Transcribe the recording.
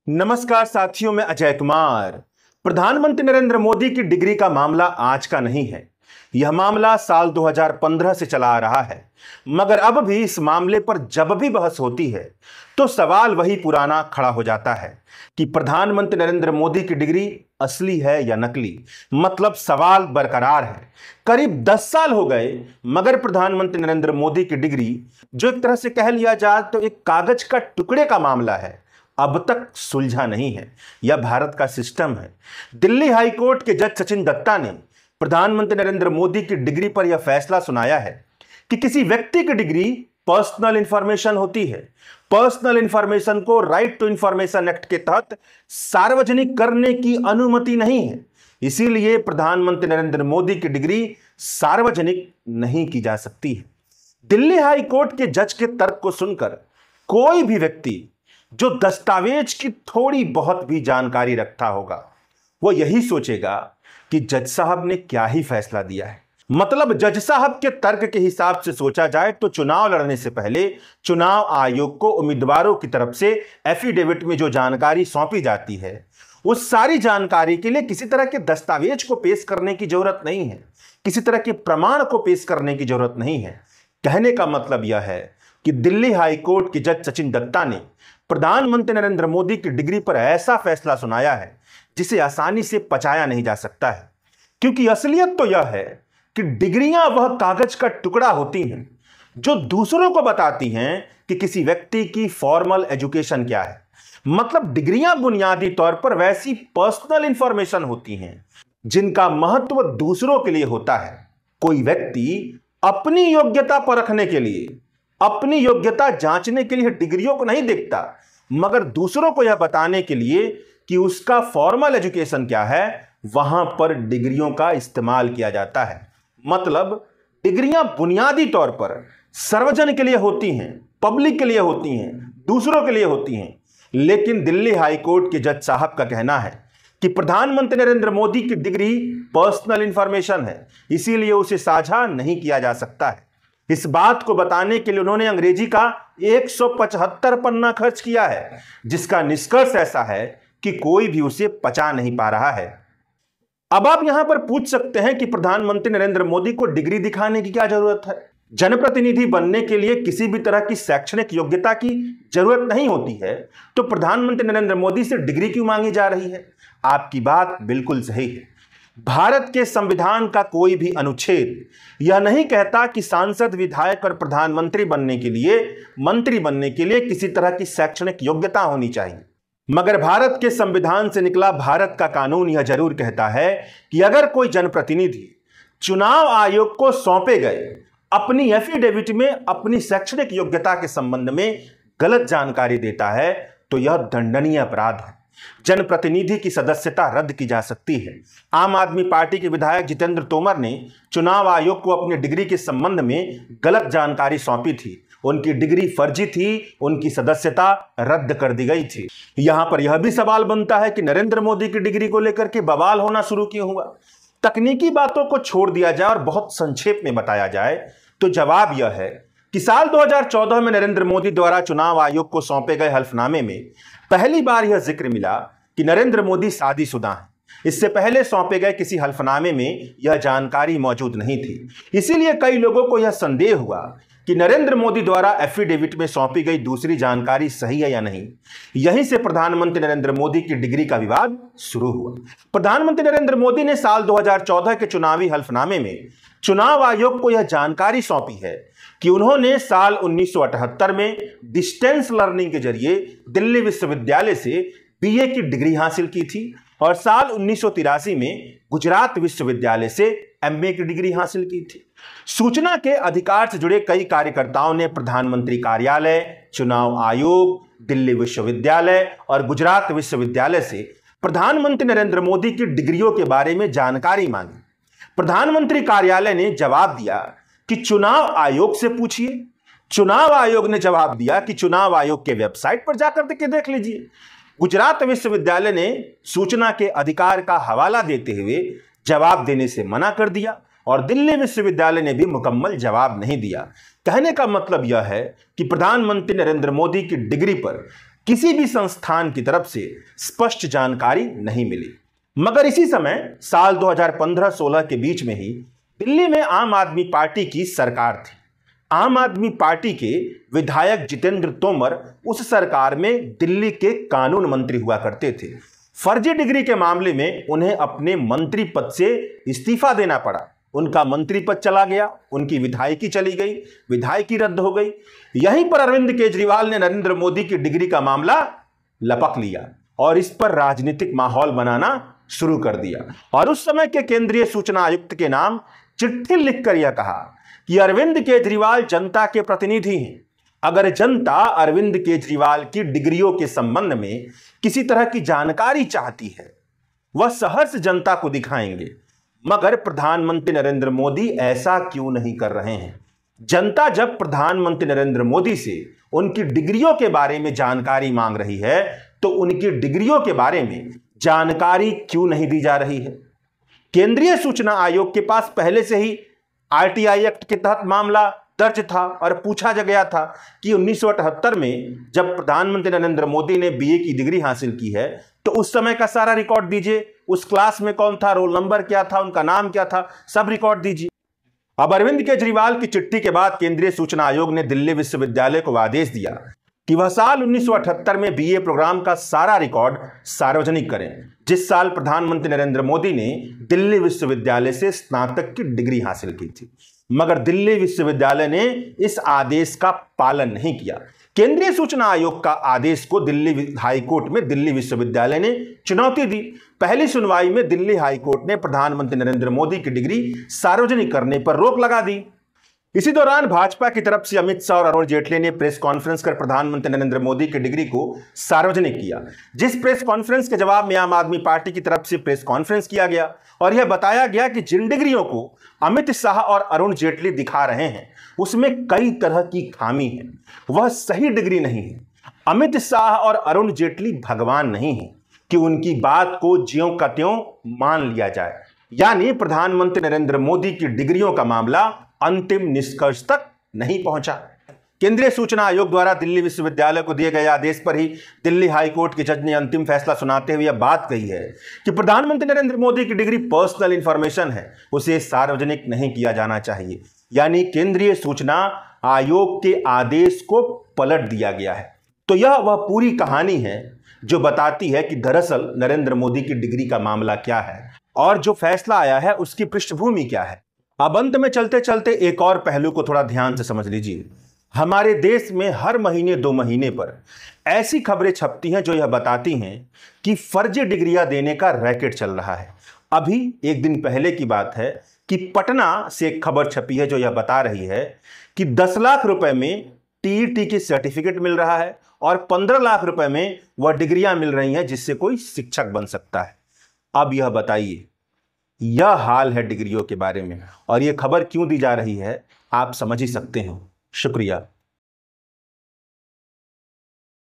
नमस्कार साथियों, मैं अजय कुमार। प्रधानमंत्री नरेंद्र मोदी की डिग्री का मामला आज का नहीं है। यह मामला साल 2015 से चला आ रहा है, मगर अब भी इस मामले पर जब भी बहस होती है तो सवाल वही पुराना खड़ा हो जाता है कि प्रधानमंत्री नरेंद्र मोदी की डिग्री असली है या नकली। मतलब सवाल बरकरार है। करीब 10 साल हो गए, मगर प्रधानमंत्री नरेंद्र मोदी की डिग्री, जो एक तरह से कह लिया जाए तो एक कागज का टुकड़े का मामला है, अब तक सुलझा नहीं है। यह भारत का सिस्टम है। दिल्ली हाई कोर्ट के जज सचिन दत्ता ने प्रधानमंत्री नरेंद्र मोदी की डिग्री पर यह फैसला सुनाया है कि किसी व्यक्ति की डिग्री पर्सनल इंफॉर्मेशन होती है। पर्सनल इंफॉर्मेशन को राइट टू इंफॉर्मेशन एक्ट के तहत सार्वजनिक करने की अनुमति नहीं है। इसीलिए प्रधानमंत्री नरेंद्र मोदी की डिग्री सार्वजनिक नहीं की जा सकती है। दिल्ली हाई कोर्ट के जज के तर्क को सुनकर कोई भी व्यक्ति जो दस्तावेज की थोड़ी बहुत भी जानकारी रखता होगा, वो यही सोचेगा कि जज साहब ने क्या ही फैसला दिया है। मतलब जज साहब के तर्क के हिसाब से सोचा जाए तो चुनाव लड़ने से पहले चुनाव आयोग को उम्मीदवारों की तरफ से एफिडेविट में जो जानकारी सौंपी जाती है, उस सारी जानकारी के लिए किसी तरह के दस्तावेज को पेश करने की जरूरत नहीं है, किसी तरह के प्रमाण को पेश करने की जरूरत नहीं है। कहने का मतलब यह है कि दिल्ली हाई कोर्ट के जज सचिन दत्ता ने प्रधानमंत्री नरेंद्र मोदी की डिग्री पर ऐसा फैसला सुनाया है जिसे आसानी से पचाया नहीं जा सकता है। क्योंकि असलियत तो यह है कि डिग्रियां वह कागज का टुकड़ा होती हैं जो दूसरों को बताती हैं कि किसी व्यक्ति की फॉर्मल एजुकेशन क्या है। मतलब डिग्रियां बुनियादी तौर पर वैसी पर्सनल इंफॉर्मेशन होती हैं जिनका महत्व दूसरों के लिए होता है। कोई व्यक्ति अपनी योग्यता परखने के लिए, अपनी योग्यता जांचने के लिए डिग्रियों को नहीं देखता, मगर दूसरों को यह बताने के लिए कि उसका फॉर्मल एजुकेशन क्या है, वहां पर डिग्रियों का इस्तेमाल किया जाता है। मतलब डिग्रियां बुनियादी तौर पर सर्वजन के लिए होती हैं, पब्लिक के लिए होती हैं, दूसरों के लिए होती हैं। लेकिन दिल्ली हाई कोर्ट के जज साहब का कहना है कि प्रधानमंत्री नरेंद्र मोदी की डिग्री पर्सनल इंफॉर्मेशन है, इसीलिए उसे साझा नहीं किया जा सकता है। इस बात को बताने के लिए उन्होंने अंग्रेजी का 175 पन्ना खर्च किया है, जिसका निष्कर्ष ऐसा है कि कोई भी उसे पचा नहीं पा रहा है। अब आप यहां पर पूछ सकते हैं कि प्रधानमंत्री नरेंद्र मोदी को डिग्री दिखाने की क्या जरूरत है। जनप्रतिनिधि बनने के लिए किसी भी तरह की शैक्षणिक योग्यता की जरूरत नहीं होती है, तो प्रधानमंत्री नरेंद्र मोदी से डिग्री क्यों मांगी जा रही है? आपकी बात बिल्कुल सही है। भारत के संविधान का कोई भी अनुच्छेद यह नहीं कहता कि सांसद, विधायक और प्रधानमंत्री बनने के लिए, मंत्री बनने के लिए किसी तरह की शैक्षणिक योग्यता होनी चाहिए। मगर भारत के संविधान से निकला भारत का कानून यह जरूर कहता है कि अगर कोई जनप्रतिनिधि चुनाव आयोग को सौंपे गए अपनी एफिडेविट में अपनी शैक्षणिक योग्यता के संबंध में गलत जानकारी देता है, तो यह दंडनीय अपराध है। जनप्रतिनिधि की सदस्यता रद्द की जा सकती है। आम आदमी पार्टी के विधायक जितेंद्र तोमर ने चुनाव आयोग को अपनी डिग्री के संबंध में गलत जानकारी सौंपी थी। उनकी डिग्री फर्जी थी, उनकी सदस्यता रद्द कर दी गई थी। यहां पर यह भी सवाल बनता है कि नरेंद्र मोदी की डिग्री को लेकर के बवाल होना शुरू क्यों हुआ। तकनीकी बातों को छोड़ दिया जाए और बहुत संक्षेप में बताया जाए तो जवाब यह है कि साल 2014 में नरेंद्र मोदी द्वारा चुनाव आयोग को सौंपे गए हल्फनामे में पहली बार यह जिक्र मिला कि नरेंद्र मोदी शादीशुदा हैं। इससे पहले सौंपे गए किसी हल्फनामे में यह जानकारी मौजूद नहीं थी। इसीलिए कई लोगों को यह संदेह हुआ कि नरेंद्र मोदी द्वारा एफिडेविट में सौंपी गई दूसरी जानकारी सही है या नहीं। यहीं से प्रधानमंत्री नरेंद्र मोदी की डिग्री का विवाद शुरू हुआ। प्रधानमंत्री नरेंद्र मोदी ने साल 2014 के चुनावी हल्फनामे में चुनाव आयोग को यह जानकारी सौंपी है कि उन्होंने साल 1978 में डिस्टेंस लर्निंग के जरिए दिल्ली विश्वविद्यालय से बीए की डिग्री हासिल की थी और साल 1983 में गुजरात विश्वविद्यालय से एमए की डिग्री हासिल की थी। सूचना के अधिकार से जुड़े कई कार्यकर्ताओं ने प्रधानमंत्री कार्यालय, चुनाव आयोग, दिल्ली विश्वविद्यालय और गुजरात विश्वविद्यालय से प्रधानमंत्री नरेंद्र मोदी की डिग्रियों के बारे में जानकारी मांगी। प्रधानमंत्री कार्यालय ने जवाब दिया कि चुनाव आयोग से पूछिए। चुनाव आयोग ने जवाब दिया कि चुनाव आयोग के वेबसाइट पर जाकर के देख लीजिए। गुजरात विश्वविद्यालय ने सूचना के अधिकार का हवाला देते हुए जवाब देने से मना कर दिया और दिल्ली विश्वविद्यालय ने भी मुकम्मल जवाब नहीं दिया। कहने का मतलब यह है कि प्रधानमंत्री नरेंद्र मोदी की डिग्री पर किसी भी संस्थान की तरफ से स्पष्ट जानकारी नहीं मिली। मगर इसी समय साल 2015-16 के बीच में ही दिल्ली में आम आदमी पार्टी की सरकार थी। आम आदमी पार्टी के विधायक जितेंद्र तोमर उस सरकार में दिल्ली के कानून मंत्री हुआ करते थे। फर्जी डिग्री के मामले में उन्हें अपने मंत्री पद से इस्तीफा देना पड़ा। उनका मंत्री पद चला गया, उनकी विधायकी चली गई, विधायकी रद्द हो गई। यहीं पर अरविंद केजरीवाल ने नरेंद्र मोदी की डिग्री का मामला लपक लिया और इस पर राजनीतिक माहौल बनाना शुरू कर दिया। और उस समय के केंद्रीय सूचना आयुक्त के नाम चिट्ठी लिखकर यह कहा कि अरविंद केजरीवाल जनता के प्रतिनिधि हैं। अगर जनता अरविंद केजरीवाल की डिग्रियों के संबंध में किसी तरह की जानकारी चाहती है, वह सहर्ष जनता को दिखाएंगे। मगर प्रधानमंत्री नरेंद्र मोदी ऐसा क्यों नहीं कर रहे हैं? जनता जब प्रधानमंत्री नरेंद्र मोदी से उनकी डिग्रियों के बारे में जानकारी मांग रही है, तो उनकी डिग्रियों के बारे में जानकारी क्यों नहीं दी जा रही है? केंद्रीय सूचना आयोग के पास पहले से ही आरटीआई एक्ट के तहत मामला दर्ज था और पूछा गया था कि 1978 में जब प्रधानमंत्री नरेंद्र मोदी ने बीए की डिग्री हासिल की है, तो उस समय का सारा रिकॉर्ड दीजिए। उस क्लास में कौन था, रोल नंबर क्या था, उनका नाम क्या था, सब रिकॉर्ड दीजिए। अब अरविंद केजरीवाल की चिट्ठी के बाद केंद्रीय सूचना आयोग ने दिल्ली विश्वविद्यालय को आदेश दिया कि वह साल 1978 में बीए प्रोग्राम का सारा रिकॉर्ड सार्वजनिक करें, जिस साल प्रधानमंत्री नरेंद्र मोदी ने दिल्ली विश्वविद्यालय से स्नातक की डिग्री हासिल की थी। मगर दिल्ली विश्वविद्यालय ने इस आदेश का पालन नहीं किया। केंद्रीय सूचना आयोग का आदेश को दिल्ली हाईकोर्ट में दिल्ली विश्वविद्यालय ने चुनौती दी। पहली सुनवाई में दिल्ली हाईकोर्ट ने प्रधानमंत्री नरेंद्र मोदी की डिग्री सार्वजनिक करने पर रोक लगा दी। इसी दौरान भाजपा की तरफ से अमित शाह और अरुण जेटली ने प्रेस कॉन्फ्रेंस कर प्रधानमंत्री नरेंद्र मोदी की डिग्री को सार्वजनिक किया। जिस प्रेस कॉन्फ्रेंस के जवाब में आम आदमी पार्टी की तरफ से प्रेस कॉन्फ्रेंस किया गया और यह बताया गया कि जिन डिग्रियों को अमित शाह और अरुण जेटली दिखा रहे हैं, उसमें कई तरह की खामी है, वह सही डिग्री नहीं है। अमित शाह और अरुण जेटली भगवान नहीं है कि उनकी बात को ज्यों का त्यों मान लिया जाए। यानी प्रधानमंत्री नरेंद्र मोदी की डिग्रियों का मामला अंतिम निष्कर्ष तक नहीं पहुंचा। केंद्रीय सूचना आयोग द्वारा दिल्ली विश्वविद्यालय को दिए गए आदेश पर ही दिल्ली हाईकोर्ट के जज ने अंतिम फैसला सुनाते हुए यह बात कही है कि प्रधानमंत्री नरेंद्र मोदी की डिग्री पर्सनल इंफॉर्मेशन है, उसे सार्वजनिक नहीं किया जाना चाहिए। यानी केंद्रीय सूचना आयोग के आदेश को पलट दिया गया है। तो यह वह पूरी कहानी है जो बताती है कि दरअसल नरेंद्र मोदी की डिग्री का मामला क्या है और जो फैसला आया है उसकी पृष्ठभूमि क्या है। अब अंत में चलते चलते एक और पहलू को थोड़ा ध्यान से समझ लीजिए। हमारे देश में हर महीने 2 महीने पर ऐसी खबरें छपती हैं जो यह बताती हैं कि फर्जी डिग्रियां देने का रैकेट चल रहा है। अभी एक दिन पहले की बात है कि पटना से एक खबर छपी है जो यह बता रही है कि 10 लाख रुपए में टीईटी की सर्टिफिकेट मिल रहा है और 15 लाख रुपए में वह डिग्रियां मिल रही हैं जिससे कोई शिक्षक बन सकता है। अब यह बताइए, यह हाल है डिग्रियों के बारे में और यह खबर क्यों दी जा रही है, आप समझ ही सकते हैं। शुक्रिया।